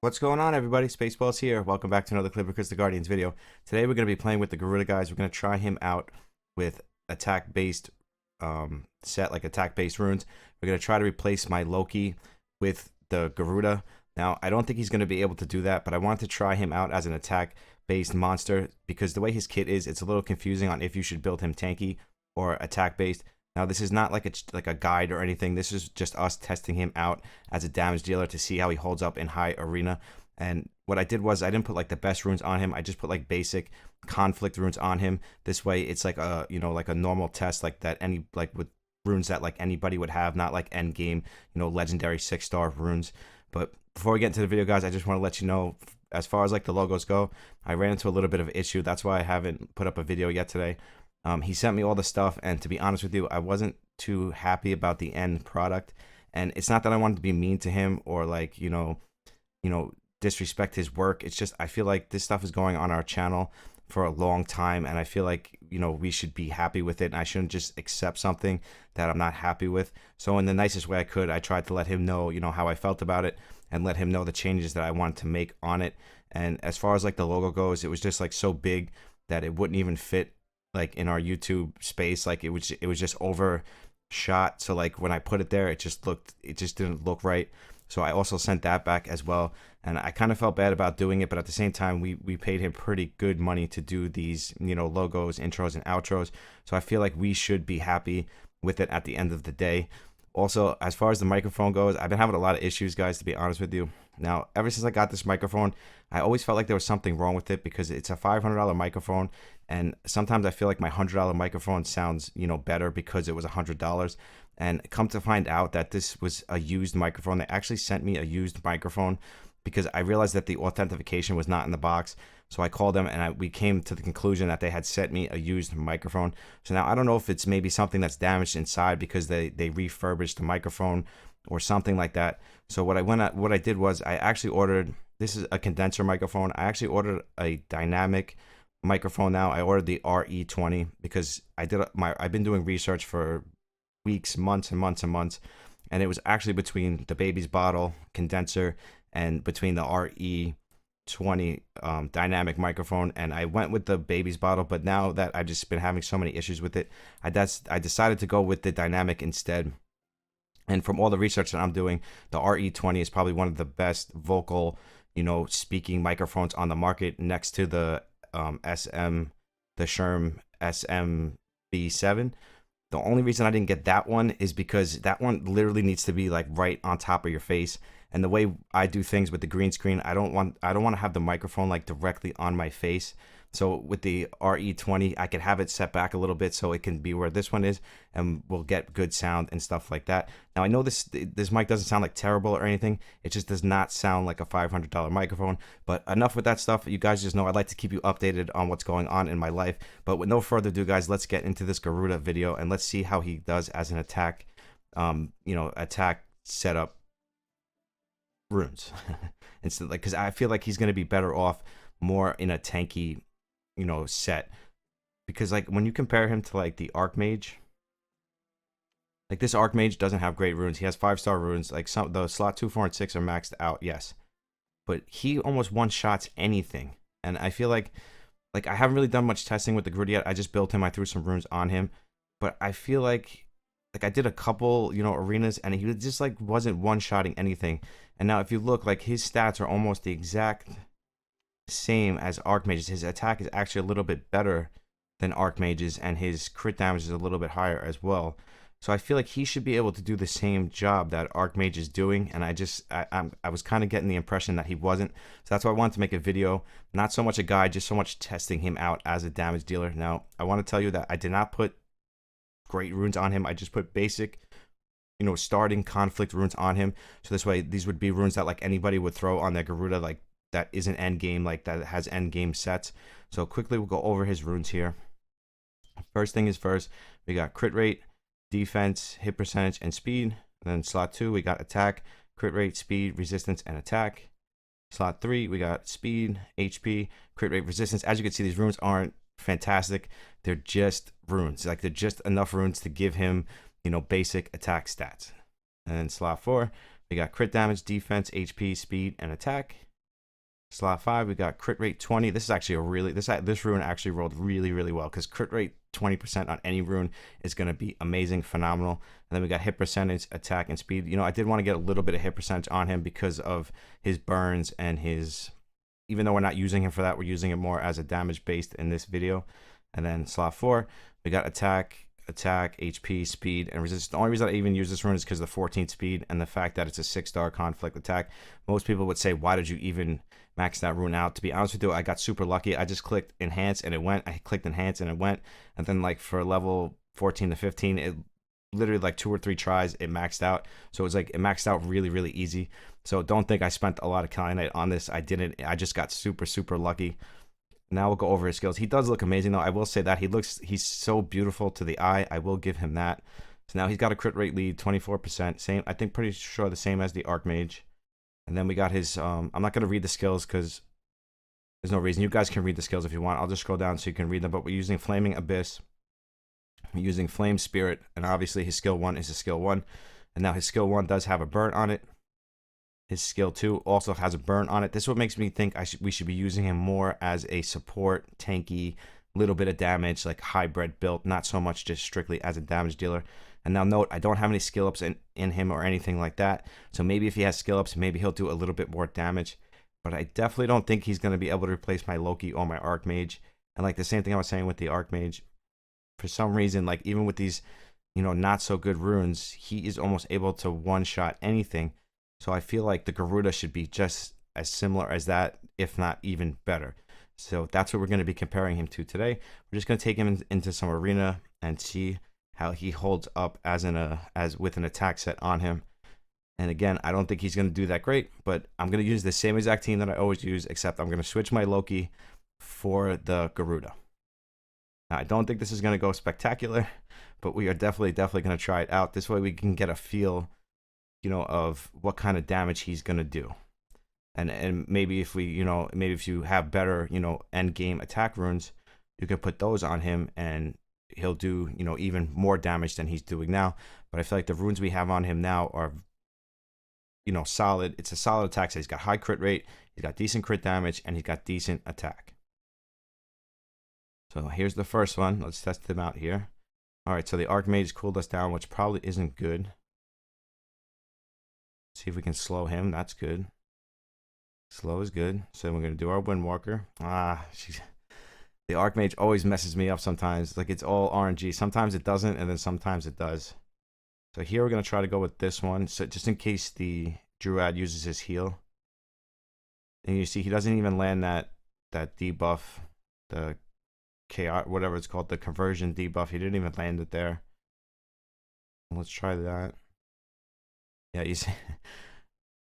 What's going on, everybody? SpaceBallz here. Welcome back to another Clip of Chris the Guardian's video. Today we're going to be playing with the Garuda guys. We're going to try him out with attack-based set, like attack-based runes. We're going to try to replace my Loki with the Garuda. Now, I don't think he's going to be able to do that, but I want to try him out as an attack-based monster because the way his kit is, it's a little confusing on if you should build him tanky or attack-based. Now, this is not like a guide or anything. This is just us testing him out as a damage dealer to see how he holds up in high arena. And what I did was I didn't put like the best runes on him. I just put like basic conflict runes on him. This way, it's like a like a normal test like that with runes that like anybody would have, not like end game legendary 6-star runes. But before we get into the video, guys, I just want to let you know, as far as like the logos go, I ran into a little bit of an issue. That's why I haven't put up a video yet today. He sent me all the stuff, and to be honest with you, I wasn't too happy about the end product. And it's not that I wanted to be mean to him or like disrespect his work. It's just I feel like this stuff is going on our channel for a long time, and I feel like we should be happy with it, and I shouldn't just accept something that I'm not happy with. So in the nicest way I could, I tried to let him know how I felt about it and let him know the changes that I wanted to make on it. And as far as like the logo goes, it was just like so big that it wouldn't even fit like in our YouTube space. Like it was just overshot. So like when I put it there, it just didn't look right. So I also sent that back as well, and I kind of felt bad about doing it, but at the same time we paid him pretty good money to do these logos, intros, and outros. So I feel like we should be happy with it at the end of the day. Also, as far as the microphone goes, I've been having a lot of issues, guys, to be honest with you. Now, ever since I got this microphone, I always felt like there was something wrong with it because it's a $500 microphone, and sometimes I feel like my $100 microphone sounds, better because it was $100. And come to find out that this was a used microphone. They actually sent me a used microphone because I realized that the authentication was not in the box. So I called them, and we came to the conclusion that they had sent me a used microphone. So now I don't know if it's maybe something that's damaged inside because they refurbished the microphone or something like that. So what I did was I actually ordered, this is a condenser microphone. I actually ordered a dynamic microphone now. I ordered the RE20 because I've been doing research for weeks, months and months and months, and it was actually between the baby's bottle condenser and between the RE20 dynamic microphone, and I went with the baby's bottle. But now that I've just been having so many issues with it, I decided to go with the dynamic instead. And from all the research that I'm doing, the RE20 is probably one of the best vocal speaking microphones on the market, next to the Sherm SMB7. The only reason I didn't get that one is because that one literally needs to be like right on top of your face. And the way I do things with the green screen, I don't want to have the microphone like directly on my face. So with the RE20, I could have it set back a little bit so it can be where this one is, and we'll get good sound and stuff like that. Now I know this mic doesn't sound like terrible or anything. It just does not sound like a $500 microphone. But enough with that stuff. You guys just know I like to keep you updated on what's going on in my life. But with no further ado, guys, let's get into this Garuda video and let's see how he does as an attack, attack setup runes. Instantly, because I feel like he's going to be better off more in a tanky set, because like when you compare him to like the Archmage, like this Archmage doesn't have great runes. He has 5-star runes. Like the slot 2, 4, and 6 are maxed out, yes, but he almost one-shots anything. And I feel like I haven't really done much testing with the Garuda yet. I just built him, I threw some runes on him, but I feel like I did a couple arenas, and he just like wasn't one-shotting anything. And now if you look, like his stats are almost the exact same as Archmage's. His attack is actually a little bit better than Archmage's, and his crit damage is a little bit higher as well. So I feel like he should be able to do the same job that Archmage is doing, and I was kind of getting the impression that he wasn't. So that's why I wanted to make a video, not so much a guide, just so much testing him out as a damage dealer. Now I want to tell you that I did not put great runes on him. I just put basic starting conflict runes on him. So this way, these would be runes that like anybody would throw on their Garuda, like that isn't end game, like that has end game sets. So quickly we'll go over his runes here. First thing is first, we got crit rate, defense, hit percentage, and speed. And then slot 2, we got attack, crit rate, speed, resistance, and attack. Slot 3, we got speed, HP, crit rate, resistance. As you can see, these runes aren't fantastic. They're just runes. Like they're just enough runes to give him basic attack stats. And then slot 4, we got crit damage, defense, HP, speed, and attack. Slot 5, we got crit rate 20. This is actually a really, this rune actually rolled really well, because crit rate 20% on any rune is going to be amazing, phenomenal. And then we got hit percentage, attack, and speed. You know, I did want to get a little bit of hit percentage on him because of his burns and his, even though we're not using him for that, we're using it more as a damage based in this video. And then slot 4, we got attack, HP, speed, and resistance. The only reason I even use this rune is because of the 14th speed and the fact that it's a 6-star conflict attack. Most people would say, why did you even max that rune out? To be honest with you, I got super lucky. I just clicked enhance and it went. I clicked enhance and it went. And then like for level 14 to 15, it literally like 2 or 3 tries, it maxed out. So it was like, it maxed out really easy. So don't think I spent a lot of kyanite on this. I didn't. I just got super lucky. Now we'll go over his skills. He does look amazing though. I will say that he's so beautiful to the eye. I will give him that. So now he's got a crit rate lead, 24%. Same, I think pretty sure the same as the Archmage. And then we got his, I'm not going to read the skills because there's no reason. You guys can read the skills if you want. I'll just scroll down so you can read them. But we're using Flaming Abyss. We're using Flame Spirit. And obviously his skill 1 is a skill 1. And now his skill 1 does have a burn on it. His skill 2 also has a burn on it. This is what makes me think we should be using him more as a support, tanky, little bit of damage, like hybrid build, not so much just strictly as a damage dealer. And now note, I don't have any skill ups in him or anything like that. So maybe if he has skill ups, maybe he'll do a little bit more damage. But I definitely don't think he's going to be able to replace my Loki or my Archmage. And like the same thing I was saying with the Archmage, for some reason, like even with these, you know, not so good runes, he is almost able to one-shot anything. So I feel like the Garuda should be just as similar as that, if not even better. So that's what we're going to be comparing him to today. We're just going to take him into some arena and see how he holds up as with an attack set on him. And again, I don't think he's going to do that great, but I'm going to use the same exact team that I always use, except I'm going to switch my Loki for the Garuda. Now, I don't think this is going to go spectacular, but we are definitely going to try it out. This way we can get a feel, you know, of what kind of damage he's going to do. And maybe if we, you know, maybe if you have better, you know, end game attack runes, you could put those on him and he'll do, you know, even more damage than he's doing now. But I feel like the runes we have on him now are, you know, solid. It's a solid attack. So he's got high crit rate, he's got decent crit damage, and he's got decent attack. So here's the first one. Let's test him out here. All right, so the Archmage cooled us down, which probably isn't good. See if we can slow him. That's good. Slow is good. So we're going to do our Windwalker. The Archmage always messes me up sometimes. Like, it's all RNG. Sometimes it doesn't, and then sometimes it does. So here we're going to try to go with this one. So just in case the Druid uses his heal. And you see, he doesn't even land that debuff. The chaos, whatever it's called, the conversion debuff. He didn't even land it there. Let's try that. Yeah, you see.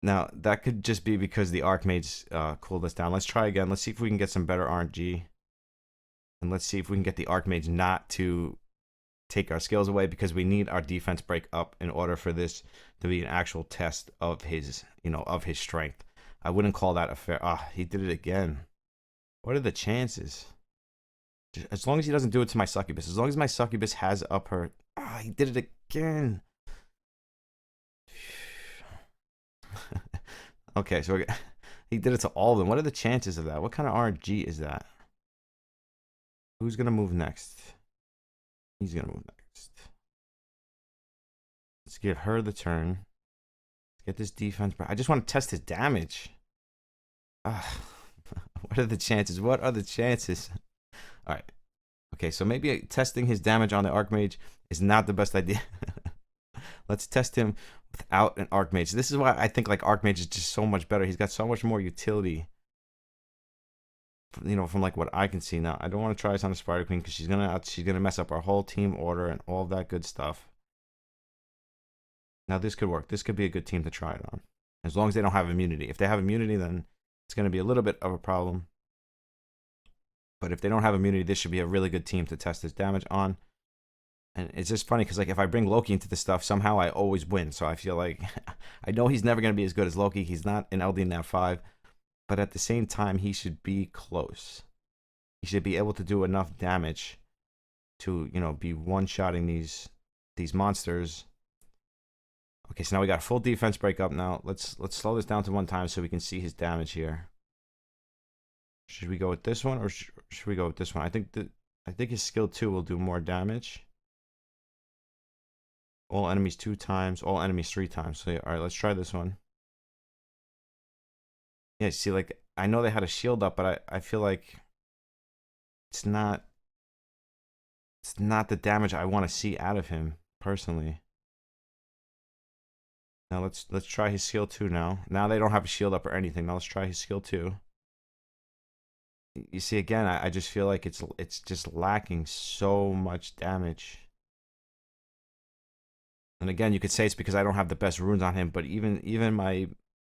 Now, that could just be because the Archmage cooled us down. Let's try again. Let's see if we can get some better RNG. And let's see if we can get the Archmage not to take our skills away, because we need our defense break up in order for this to be an actual test of his, you know, of his strength. I wouldn't call that a fair... he did it again. What are the chances? As long as he doesn't do it to my Succubus. As long as my Succubus has up her... he did it again. Okay, so he did it to all of them. What are the chances of that? What kind of RNG is that? Who's going to move next? He's going to move next. Let's give her the turn. Let's get this defense. I just want to test his damage. What are the chances? What are the chances? All right. Okay, so maybe testing his damage on the Archmage is not the best idea. Let's test him without an Archmage. This is why I think like Archmage is just so much better. He's got so much more utility. You know, from like what I can see now. I don't want to try this on the Spider Queen because she's gonna mess up our whole team order and all that good stuff. Now this could work. This could be a good team to try it on, as long as they don't have immunity. If they have immunity, then it's gonna be a little bit of a problem. But if they don't have immunity, this should be a really good team to test this damage on. And it's just funny because like if I bring Loki into this stuff, somehow I always win. So I feel like I know he's never gonna be as good as Loki. He's not an LD Nav 5. But at the same time, he should be close. He should be able to do enough damage to, you know, be one-shotting these monsters. Okay, so now we got a full defense break up now. Let's slow this down to 1 time so we can see his damage here. Should we go with this one or should we go with this one? I think his skill 2 will do more damage. All enemies 2 times, all enemies 3 times. So yeah, all right, let's try this one. Yeah, see, like I know they had a shield up, but I feel like it's not the damage I want to see out of him personally. Now let's try his skill 2 now. Now they don't have a shield up or anything. Now let's try his skill 2. You see, again, I just feel like it's just lacking so much damage. And again, you could say it's because I don't have the best runes on him, but even my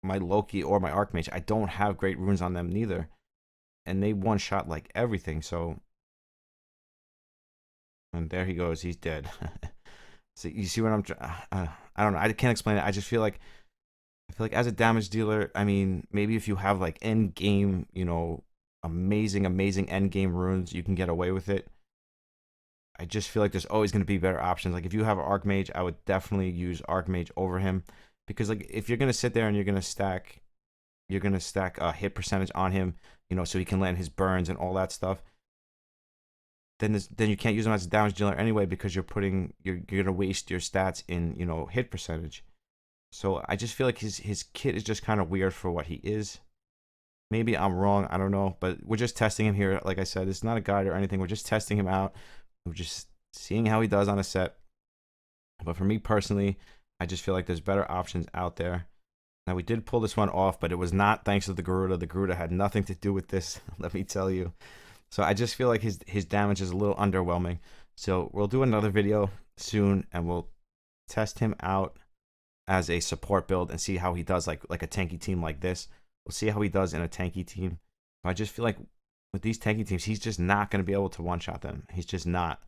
Loki or my Archmage, I don't have great runes on them neither. And they one-shot like everything, so... And there he goes, he's dead. So you see what I'm... I don't know, I can't explain it. I just feel like... I feel like as a damage dealer, I mean, maybe if you have like end-game, you know, amazing end-game runes, you can get away with it. I just feel like there's always going to be better options. Like if you have an Archmage, I would definitely use Archmage over him. Because like if you're going to sit there and you're going to stack hit percentage on him, you know, so he can land his burns and all that stuff, then you can't use him as a damage dealer anyway, because you're going to waste your stats in, you know, hit percentage. So I just feel like his kit is just kind of weird for what he is. Maybe I'm wrong, I don't know, but we're just testing him here. Like I said, it's not a guide or anything. We're just testing him out. We're just seeing how he does on a set. But for me personally, I just feel like there's better options out there. Now, we did pull this one off, but it was not thanks to the Garuda. The Garuda had nothing to do with this, let me tell you. So I just feel like his damage is a little underwhelming. So we'll do another video soon, and we'll test him out as a support build and see how he does like a tanky team like this. We'll see how he does in a tanky team. I just feel like with these tanky teams, he's just not going to be able to one-shot them. He's just not.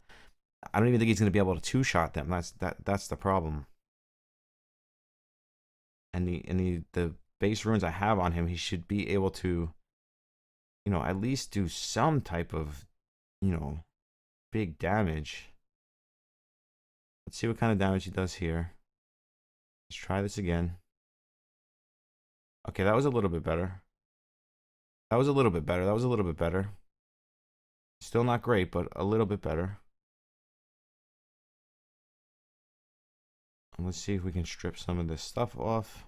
I don't even think he's going to be able to two-shot them. That's the problem. And the base runes I have on him, he should be able to, you know, at least do some type of, you know, big damage. Let's see what kind of damage he does here. Let's try this again. Okay, that was a little bit better. That was a little bit better. That was a little bit better. Still not great, but a little bit better. And let's see if we can strip some of this stuff off.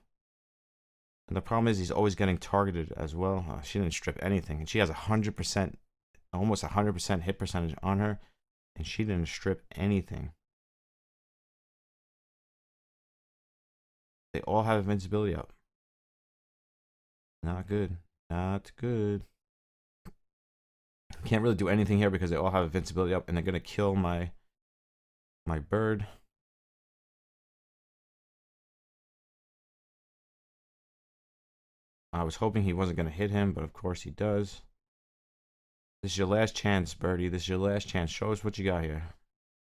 And the problem is he's always getting targeted as well. Oh, she didn't strip anything. And she has 100%, almost 100% hit percentage on her. And she didn't strip anything. They all have invincibility up. Not good. Not good. Can't really do anything here because they all have invincibility up, and they're gonna kill my bird. I was hoping he wasn't gonna hit him, but of course he does. This is your last chance, birdie. This is your last chance. Show us what you got here.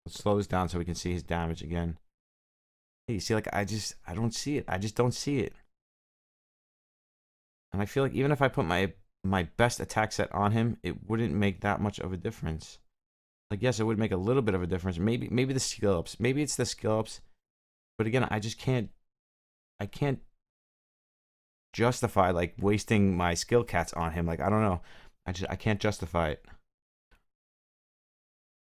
Let's slow this down so we can see his damage again. Hey, you see, like I don't see it. I just don't see it. And I feel like even if I put my best attack set on him, it wouldn't make that much of a difference. Like, yes, it would make a little bit of a difference. Maybe the skill ups. Maybe it's the skill ups. But again, I can't justify like wasting my skill cats on him. Like, I don't know. I can't justify it.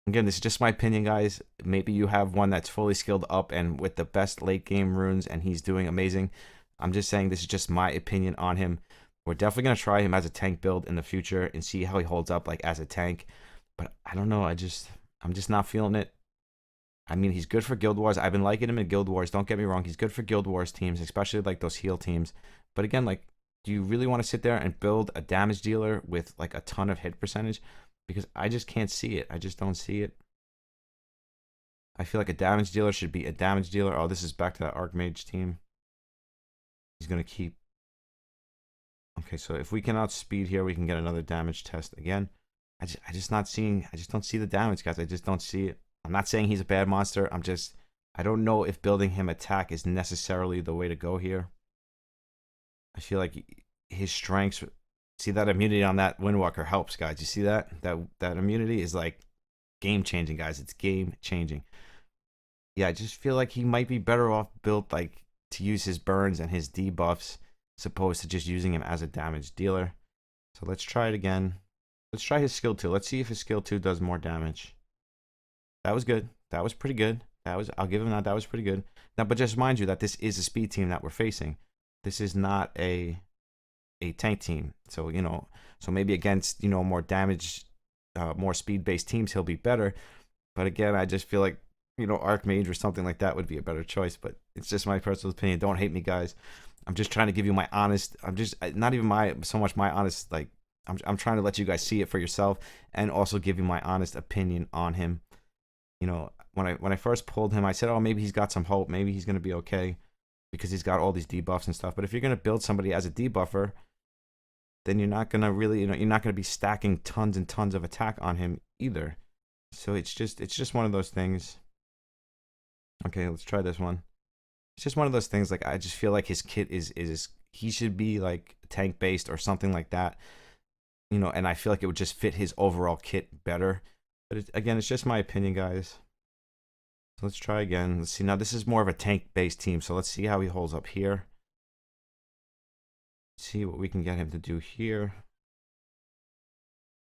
Again, this is just my opinion, guys. Maybe you have one that's fully skilled up and with the best late game runes and he's doing amazing. I'm just saying this is just my opinion on him. We're definitely going to try him as a tank build in the future and see how he holds up like as a tank. But I don't know. I'm just not feeling it. I mean, he's good for Guild Wars. I've been liking him in Guild Wars. Don't get me wrong. He's good for Guild Wars teams, especially like those heal teams. But again, like, do you really want to sit there and build a damage dealer with like a ton of hit percentage? Because I just can't see it. I just don't see it. I feel like a damage dealer should be a damage dealer. Oh, this is back to that Archmage team. He's going to keep. Okay, so if we can outspeed here, we can get another damage test again. I just don't see the damage, guys. I just don't see it. I'm not saying he's a bad monster. I don't know if building him attack is necessarily the way to go here. I feel like his strengths, see that immunity on that Windwalker helps, guys. You see that? That immunity is like game changing, guys. It's game changing. Yeah, I just feel like he might be better off built like to use his burns and his debuffs, as opposed to just using him as a damage dealer. So let's try it again. Let's try his skill 2. Let's see if his skill 2 does more damage. That was good. That was pretty good. I'll give him that. That was pretty good. Now, but just mind you that this is a speed team that we're facing. This is not a tank team. So, you know, so maybe against, you know, more damage, more speed-based teams, he'll be better. But again, I just feel like, you know, Archmage or something like that would be a better choice. But it's just my personal opinion. Don't hate me, guys. I'm just trying to give you my honest. I'm just not even so much my honest. Like I'm trying to let you guys see it for yourself and also give you my honest opinion on him. You know, when I first pulled him, I said, oh, maybe he's got some hope. Maybe he's gonna be okay because he's got all these debuffs and stuff. But if you're gonna build somebody as a debuffer, then you're not gonna really, you know, you're not gonna be stacking tons and tons of attack on him either. So it's just one of those things. Okay, let's try this one. It's just one of those things. Like I just feel like his kit is he should be like tank based or something like that. You know, and I feel like it would just fit his overall kit better. But again, it's just my opinion, guys. So let's try again. Let's see. Now this is more of a tank-based team, so let's see how he holds up here. See what we can get him to do here.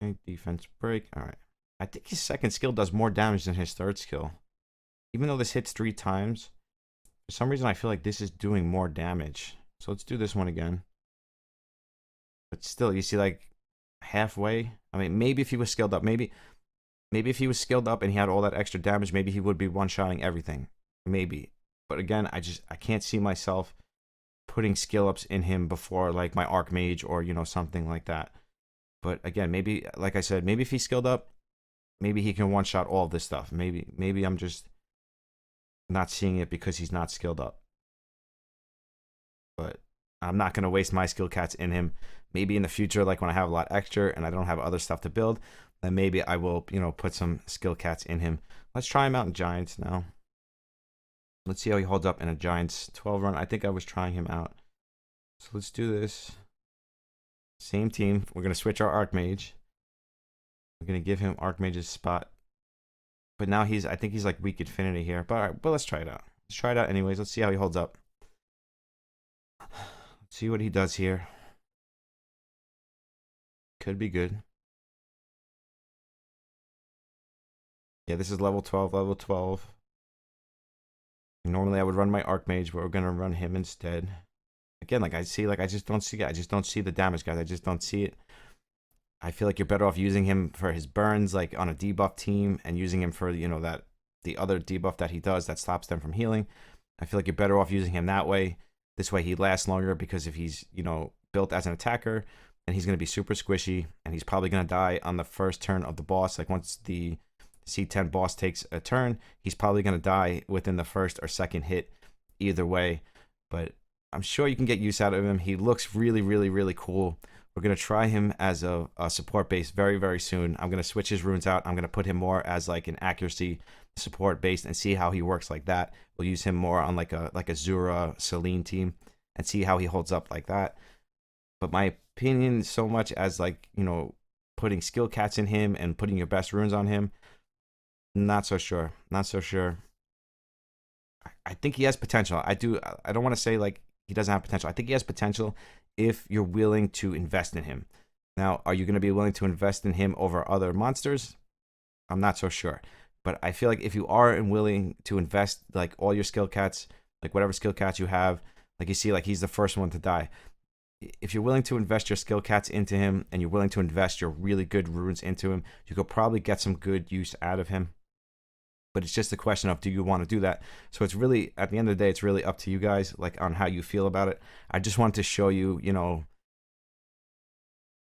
Okay, defense break. All right. I think his second skill does more damage than his third skill. Even though this hits 3 times, for some reason I feel like this is doing more damage. So let's do this one again. But still, you see, like halfway. I mean, maybe if he was skilled up, maybe if he was skilled up and he had all that extra damage, maybe he would be one-shotting everything. Maybe. But again, I can't see myself putting skill ups in him before like my Archmage or, you know, something like that. But again, maybe, like I said, maybe if he's skilled up, maybe he can one-shot all of this stuff. Maybe I'm just not seeing it because he's not skilled up. But I'm not going to waste my skill cats in him. Maybe in the future, like when I have a lot extra and I don't have other stuff to build, then maybe I will, you know, put some skill cats in him. Let's try him out in Giants now. Let's see how he holds up in a Giants 12 run. I think I was trying him out. So let's do this. Same team. We're going to switch our Archmage. We're going to give him Archmage's spot. But now I think he's like weak Infinity here. But all right, but let's try it out. Let's try it out anyways. Let's see how he holds up. Let's see what he does here. Could be good. Yeah, this is level 12, level 12. Normally I would run my Archmage, but we're going to run him instead. Again, like I just don't see it. I just don't see the damage, guys. I just don't see it. I feel like you're better off using him for his burns, like on a debuff team, and using him for, you know, the other debuff that he does that stops them from healing. I feel like you're better off using him that way. This way he lasts longer, because if he's, you know, built as an attacker, then he's going to be super squishy, and he's probably going to die on the first turn of the boss. Like once the C10 boss takes a turn, he's probably going to die within the first or second hit either way. But I'm sure you can get use out of him. He looks really, really, really cool. We're going to try him as a support base very, very soon. I'm going to switch his runes out. I'm going to put him more as like an accuracy support base and see how he works like that. We'll use him more on like a Zura Celine team and see how he holds up like that. But my opinion, so much as like, you know, putting skill cats in him and putting your best runes on him, not so sure. Not so sure. I think he has potential. I don't want to say like he doesn't have potential. I think he has potential if you're willing to invest in him. Now, are you going to be willing to invest in him over other monsters? I'm not so sure. But I feel like if you are willing to invest like all your skill cats, like whatever skill cats you have, like you see, like he's the first one to die. If you're willing to invest your skill cats into him and you're willing to invest your really good runes into him, you could probably get some good use out of him. But it's just a question of, do you want to do that? So it's really, at the end of the day, it's really up to you guys, like on how you feel about it. I just wanted to show you, you know,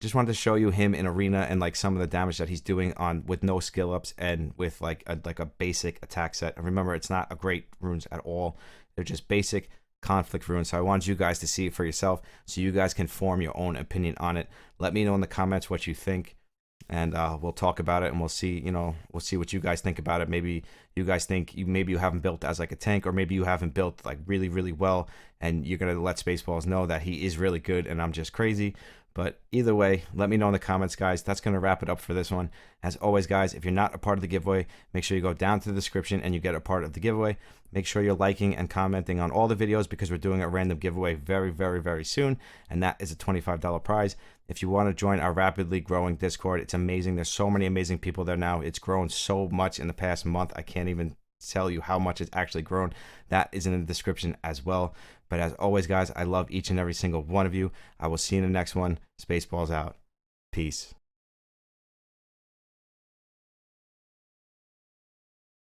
just wanted to show you him in arena and like some of the damage that he's doing on with no skill ups and with like a basic attack set. And remember, it's not a great runes at all. They're just basic conflict runes. So I wanted you guys to see it for yourself so you guys can form your own opinion on it. Let me know in the comments what you think. And we'll talk about it, and we'll see, you know, we'll see what you guys think about it. Maybe you guys think maybe you haven't built as like a tank, or maybe you haven't built like really, really well, and you're going to let SpaceBallz know that he is really good and I'm just crazy. But either way, let me know in the comments, guys. That's going to wrap it up for this one. As always, guys, if you're not a part of the giveaway, make sure you go down to the description and you get a part of the giveaway. Make sure you're liking and commenting on all the videos because we're doing a random giveaway very, very, very soon. And that is a $25 prize. If you want to join our rapidly growing Discord, it's amazing. There's so many amazing people there now. It's grown so much in the past month. I can't even tell you how much it's actually grown. That is in the description as well. But as always, guys, I love each and every single one of you. I will see you in the next one. SpaceBallz out. Peace.